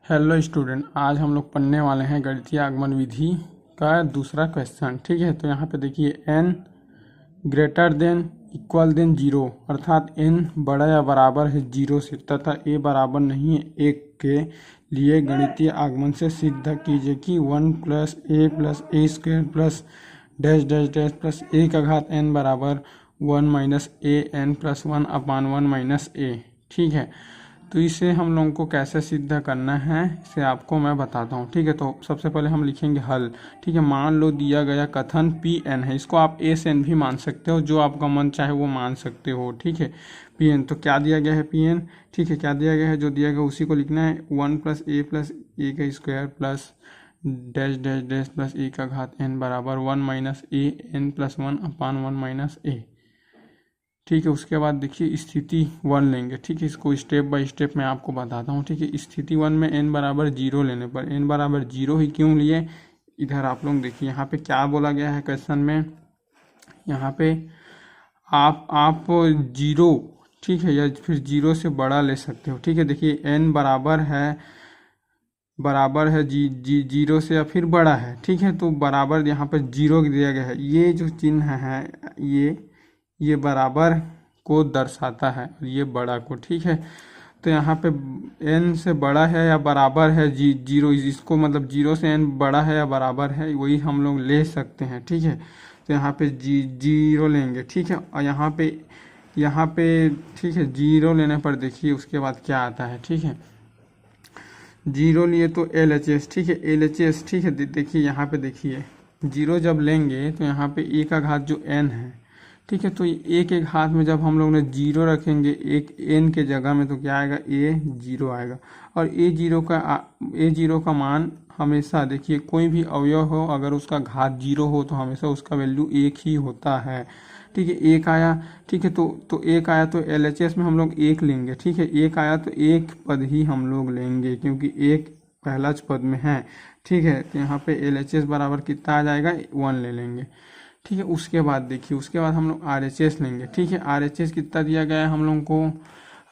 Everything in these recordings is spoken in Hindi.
हेलो स्टूडेंट, आज हम लोग पढ़ने वाले हैं गणितीय आगमन विधि का दूसरा क्वेश्चन। ठीक है, तो यहाँ पे देखिए n greater than equal than zero, अर्थात n बड़ा या बराबर है जीरो से तथा a बराबर नहीं है एक के लिए गणितीय आगमन से सिद्ध कीजिए कि 1 plus a square plus dash dash dash plus a का घात n बराबर 1 minus A N plus 1 upon 1 minus A. ठीक है, तो इसे हम लोगों को कैसे सिद्ध करना है इसे आपको मैं बताता हूँ। ठीक है, तो सबसे पहले हम लिखेंगे हल। ठीक है, मान लो दिया गया कथन पी एन है, इसको आप ए से एन भी मान सकते हो, जो आपका मन चाहे वो मान सकते हो। ठीक है, पी एन तो क्या दिया गया है पी एन। ठीक है, क्या दिया गया है, जो दिया गया उसी को लिखना है। 1 प्लस ए का square plus dash dash dash plus A का घात एन बराबर 1 minus A N plus 1 upon 1 minus A. ठीक है, उसके बाद देखिए स्थिति 1 लेंगे। ठीक है, इसको स्टेप बाय स्टेप मैं आपको बताता हूँ। ठीक है, स्थिति 1 में n बराबर जीरो लेने पर n बराबर जीरो ही क्यों लिए, इधर आप लोग देखिए यहाँ पे क्या बोला गया है क्वेश्चन में। यहाँ पे आप जीरो, ठीक है, या फिर जीरो से बड़ा ले सकते हो। ठीक है, देखिए n बराबर है जीरो से या फिर बड़ा है। ठीक है, तो बराबर यहाँ पर जीरो दिया गया है, ये जो चिन्ह है ये बराबर को दर्शाता है और ये बड़ा को। ठीक है, तो यहाँ पे n से बड़ा है या बराबर है जीरो, इसको मतलब जीरो से n बड़ा है या बराबर है वही हम लोग ले सकते हैं। ठीक है, तो यहाँ पे जीरो लेंगे। ठीक है, और यहाँ पे ठीक है, जीरो लेने पर देखिए उसके बाद क्या आता है। ठीक है, जीरो लिए तो एल एच एस। ठीक है, एल एच एस। ठीक है, देखिए यहाँ पे देखिए जीरो जब लेंगे तो यहाँ पे ए का घात जो एन है, ठीक है, तो ए के घात में जब हम लोग ने जीरो रखेंगे एक एन के जगह में तो क्या आएगा, ए जीरो आएगा। और ए जीरो का मान हमेशा देखिए कोई भी अवयव हो अगर उसका घात जीरो हो तो हमेशा उसका वैल्यू एक ही होता है। ठीक है, एक आया। ठीक है, तो एक आया तो एल एच एस में हम लोग एक लेंगे। ठीक है, एक आया तो एक पद ही हम लोग लेंगे क्योंकि एक पहला पद में है। ठीक है, तो यहाँ पे एल एच एस बराबर कितना आ जाएगा, 1 ले लेंगे। ठीक है, उसके बाद देखिए उसके बाद हम लोग आर एच एस लेंगे। ठीक है, आर एच एस कितना दिया गया है हम लोगों को,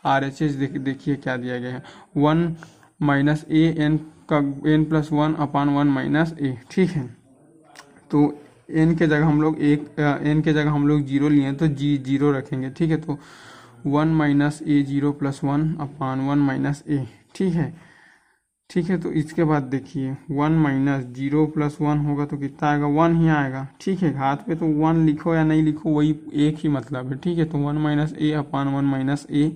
आर एच एस देखिए क्या दिया गया है, 1 माइनस ए एन का N plus 1 upon 1 minus A. ठीक है, तो एन के जगह हम लोग एन के जगह हम लोग जीरो लिए तो जीरो रखेंगे। ठीक है, तो 1 minus A zero plus 1 upon 1 minus A. ठीक है, ठीक है, तो इसके बाद देखिए 1 माइनस जीरो प्लस 1 होगा तो कितना आएगा, 1 ही आएगा। ठीक है, घात पे तो 1 लिखो या नहीं लिखो वही एक ही मतलब है। ठीक है, तो 1 माइनस ए अपान 1 माइनस ए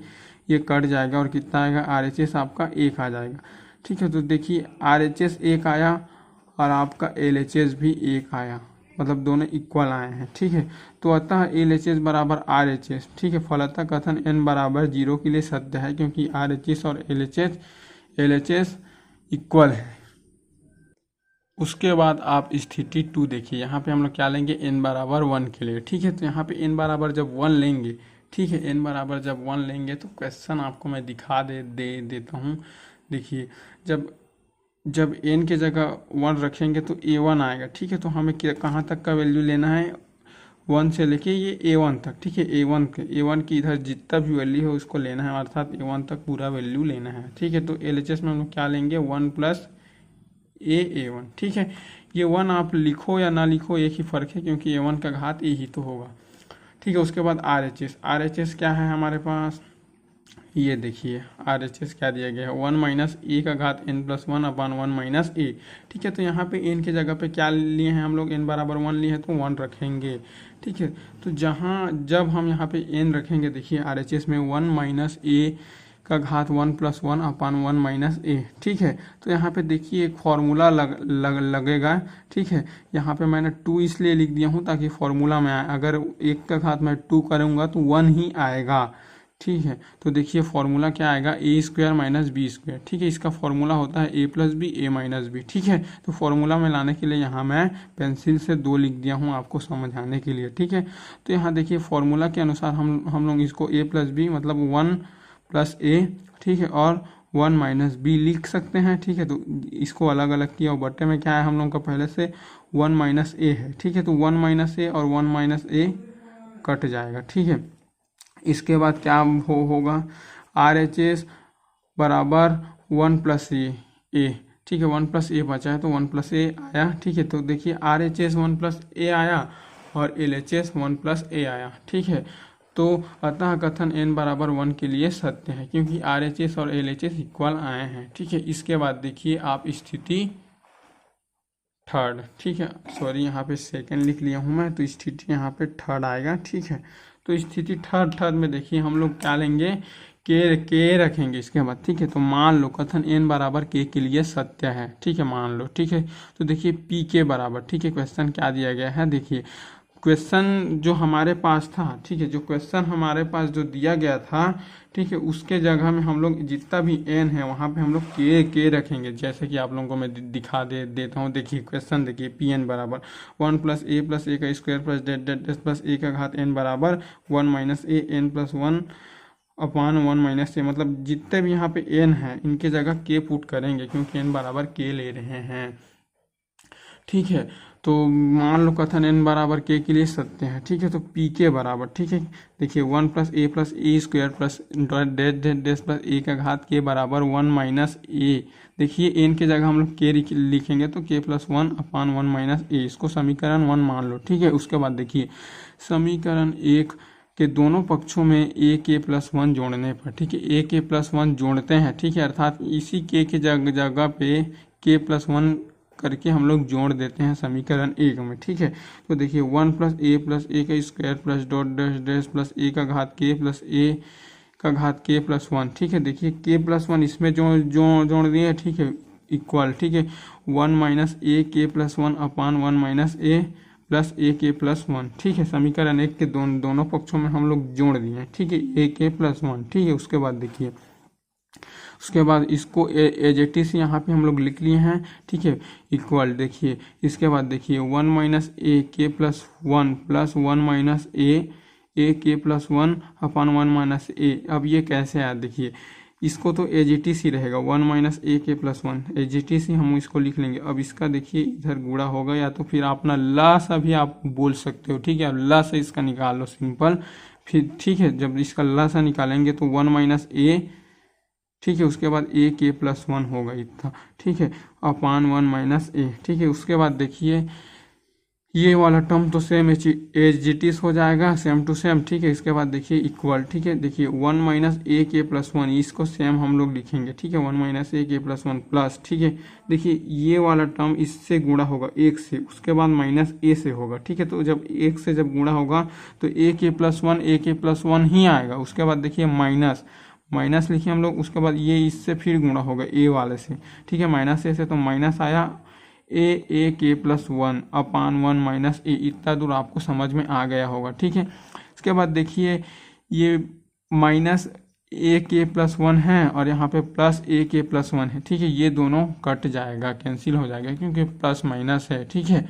ये कट जाएगा और कितना आएगा, आर एच एस आपका एक आ जाएगा। ठीक है, तो देखिए आर एच एस एक आया और आपका एल एच एस भी एक आया, मतलब दोनों इक्वल आए हैं। ठीक है, तो अतः एल एच एस बराबर आर एच एस। ठीक है, फलतः कथन n बराबर जीरो के लिए सत्य है क्योंकि आर एच एस और एल एच एस इक्वल है। उसके बाद आप स्थिति 2 देखिए, यहाँ पे हम लोग क्या लेंगे, n बराबर 1 के लिए। ठीक है, तो यहाँ पे n बराबर जब 1 लेंगे, ठीक है, n बराबर जब 1 लेंगे तो क्वेश्चन आपको मैं दिखा देता हूँ। देखिए जब n के जगह 1 रखेंगे तो a1 आएगा। ठीक है, तो हमें कहाँ तक का वैल्यू लेना है, 1 से लेके ये a1 तक। ठीक है, a1 की इधर जितना भी वैल्यू है उसको लेना है, अर्थात a1 तक पूरा वैल्यू लेना है। ठीक है, तो LHS में हम लोग क्या लेंगे, 1 प्लस a1। ठीक है, ये 1 आप लिखो या ना लिखो एक ही फर्क है क्योंकि a1 का घात a ही तो होगा। ठीक है, उसके बाद RHS क्या है हमारे पास, ये देखिए RHS क्या दिया गया है, 1 माइनस ए का घात n plus 1 upon 1 minus A. ठीक है, तो यहाँ पे n के जगह पे क्या लिए हैं हम लोग, n बराबर 1 लिए हैं तो 1 रखेंगे। ठीक है, तो जब हम यहाँ पे n रखेंगे देखिए RHS में 1 माइनस ए का घात 1 प्लस 1 अपान 1 माइनस ए। ठीक है, तो यहाँ पे देखिए एक फॉर्मूला लगेगा। ठीक है, यहाँ पे मैंने 2 इसलिए लिख दिया हूँ ताकि फॉर्मूला में आए, अगर 1 का घात मैं 2 करूँगा तो 1 ही आएगा। ठीक है, तो देखिए फॉर्मूला क्या आएगा, ए स्क्वायर माइनस बी स्क्वायर। ठीक है, इसका फॉर्मूला होता है ए प्लस बी ए माइनस बी। ठीक है, तो फॉर्मूला में लाने के लिए यहाँ मैं पेंसिल से 2 लिख दिया हूँ आपको समझाने के लिए। ठीक है, तो यहाँ देखिए फॉर्मूला के अनुसार हम लोग इसको ए प्लस बी मतलब 1 प्लस ए, ठीक है, और 1 माइनस बी लिख सकते हैं। ठीक है, तो इसको अलग अलग किया और बट्टे में क्या है हम लोग का पहले से 1 माइनस ए है। ठीक है, तो 1 माइनस ए और 1 माइनस ए कट जाएगा। ठीक है, इसके बाद क्या होगा, RHS बराबर 1 प्लस ए, ए, ठीक है, 1 प्लस ए बचा है तो 1 प्लस ए आया, ठीक है। तो देखिए RHS 1 प्लस ए आया और LHS 1 प्लस ए आया, ठीक है। तो अतः कथन n बराबर 1 के लिए सत्य है क्योंकि RHS और LHS इक्वल आए हैं, ठीक है। इसके बाद देखिए आप स्थिति थर्ड, ठीक है, सॉरी यहाँ पे सेकंड लिख लिया हूँ मैं, तो स्थिति यहाँ पे थर्ड आएगा, ठीक है। तो स्थिति थर्ड में देखिए हम लोग क्या लेंगे, के रखेंगे इसके बाद, ठीक है। तो मान लो कथन n बराबर k के लिए सत्य है, ठीक है, मान लो, ठीक है। तो देखिए p के बराबर, ठीक है, क्वेश्चन क्या दिया गया है, देखिए क्वेश्चन जो हमारे पास था, ठीक है, जो क्वेश्चन हमारे पास जो दिया गया था, ठीक है, उसके जगह में हम लोग जितना भी n है वहाँ पे हम लोग के रखेंगे, जैसे कि आप लोगों को मैं दिखा देता हूँ। देखिए क्वेश्चन देखिए Pn बराबर 1 प्लस ए का square plus debt plus A का घात n बराबर 1 minus A N plus 1 upon 1 minus ए, मतलब जितने भी यहाँ पे n है इनके जगह k पुट करेंगे क्योंकि n बराबर k ले रहे हैं, ठीक है। तो मान लो कथन n बराबर k के लिए सत्य है, ठीक है। तो p के बराबर, ठीक है, देखिए 1 plus A square plus debt plus A का घात k बराबर 1 माइनस ए, देखिए n के जगह हम लोग k लिखेंगे तो k प्लस 1 अपॉन 1 माइनस ए, इसको समीकरण 1 मान लो, ठीक है। उसके बाद देखिए समीकरण 1 के दोनों पक्षों में ए के प्लस 1 जोड़ने पर, ठीक है, ए के प्लस 1 जोड़ते हैं, ठीक है, अर्थात इसी के जगह पे के प्लस 1 करके हम लोग जोड़ देते हैं समीकरण 1 में, ठीक है। तो देखिए 1 प्लस ए का square plus dot dash plus A का घात के प्लस ए का घात के प्लस 1, ठीक है। देखिए के प्लस 1 इसमें जोड़ दिए, ठीक है, इक्वल, ठीक है, 1 माइनस ए के प्लस 1 अपान 1 माइनस ए प्लस ए के प्लस 1, ठीक है। समीकरण 1 के दोनों पक्षों में हम लोग जोड़ दिए, ठीक है, ए के प्लस 1, ठीक है। उसके बाद देखिए उसके बाद इसको एजेटिस यहाँ पे हम लोग लिख लिए हैं, ठीक है, इक्वल, देखिए इसके बाद देखिए 1 माइनस ए के प्लस 1 प्लस 1 माइनस ए के प्लस 1 अपॉन 1 माइनस ए। अब ये कैसे आया, देखिए इसको तो एजेटिस ही रहेगा, 1 माइनस ए के प्लस 1 एजेटिस ही हम इसको लिख लेंगे। अब इसका देखिए इधर गुणा होगा, या तो फिर अपना ला सा भी आप बोल सकते हो, ठीक है, अब ला से इसका निकाल लो सिंपल, फिर ठीक है, जब इसका ला सा निकालेंगे तो 1 माइनस ए, ठीक है, उसके बाद ए के प्लस 1 होगा इतना, ठीक है, अपान 1 माइनस ए, ठीक है। उसके बाद देखिए ये वाला टर्म तो सेम एजिटिस हो जाएगा, सेम टू सेम, ठीक है। इसके बाद देखिए इक्वल, ठीक है, देखिए 1 माइनस ए के प्लस 1 इसको सेम हम लोग लिखेंगे, ठीक है, 1 माइनस ए के प्लस 1 प्लस, ठीक है। देखिए ये वाला टर्म इससे गुणा होगा 1 से, उसके बाद माइनस ए से होगा, ठीक है। तो जब 1 से जब गुणा होगा तो ए के प्लस 1 ही आएगा। उसके बाद देखिए माइनस लिखिए हम लोग, उसके बाद ये इससे फिर गुणा होगा ए वाले से, ठीक है, माइनस ए से, तो माइनस आया ए के प्लस 1 अपान 1 माइनस ए, इतना दूर आपको समझ में आ गया होगा, ठीक है। इसके बाद देखिए ये माइनस ए के प्लस 1 है और यहाँ पे प्लस ए के प्लस 1 है, ठीक है, ये दोनों कट जाएगा, कैंसिल हो जाएगा क्योंकि प्लस माइनस है, ठीक है।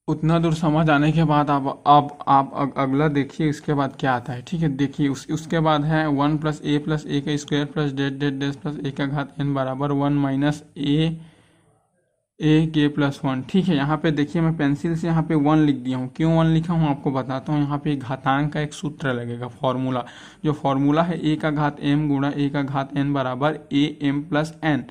उतना दूर समझ आने के बाद आप अगला देखिए इसके बाद क्या आता है, ठीक है। देखिए उसके बाद है 1 प्लस ए का square plus debt plus A का घात n बराबर 1 माइनस ए के प्लस 1, ठीक है। यहाँ पे देखिए मैं पेंसिल से यहाँ पे 1 लिख दिया हूँ, क्यों 1 लिखा हूँ आपको बताता हूँ। यहाँ पे घातांक का एक सूत्र लगेगा, फॉर्मूला, जो फॉर्मूला है ए का घात m गुणा ए का घात n बराबर ए एम प्लस एन,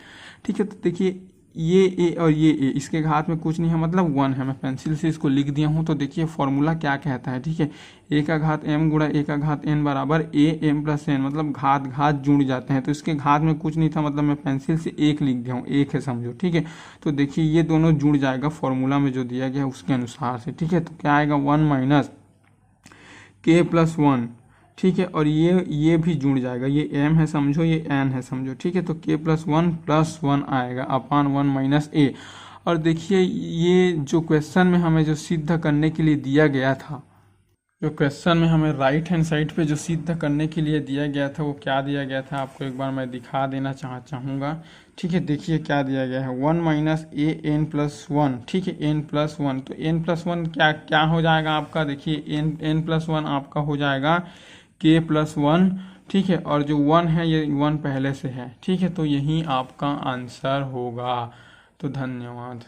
ठीक है। तो देखिए ये ए और ये ए, इसके घात में कुछ नहीं है, मतलब 1 है, मैं पेंसिल से इसको लिख दिया हूँ। तो देखिए फॉर्मूला क्या कहता है, ठीक है, ए का घात m गुणा ए का घात n बराबर ए एम प्लस एन, मतलब घात जुड़ जाते हैं, तो इसके घात में कुछ नहीं था, मतलब मैं पेंसिल से 1 लिख दिया हूँ, 1 है समझो, ठीक है। तो देखिए ये दोनों जुड़ जाएगा फॉर्मूला में जो दिया गया है उसके अनुसार से, ठीक है। तो क्या आएगा 1 माइनस के प्लस 1, ठीक है, और ये भी जुड़ जाएगा, ये m है समझो, ये n है समझो, ठीक है। तो k प्लस 1 आएगा अपान 1 माइनस ए। और देखिए ये जो क्वेश्चन में हमें जो सिद्ध करने के लिए दिया गया था, जो क्वेश्चन में हमें राइट हैंड साइड पे जो सिद्ध करने के लिए दिया गया था, वो क्या दिया गया था आपको एक बार मैं दिखा देना चाहूँगा, ठीक है। देखिए क्या दिया गया है, 1 माइनस ए एन प्लस 1, ठीक है, n प्लस 1, तो n प्लस 1 क्या हो जाएगा आपका, देखिए n प्लस 1 आपका हो जाएगा k प्लस 1, ठीक है, और जो 1 है ये 1 पहले से है, ठीक है। तो यही आपका आंसर होगा। तो धन्यवाद।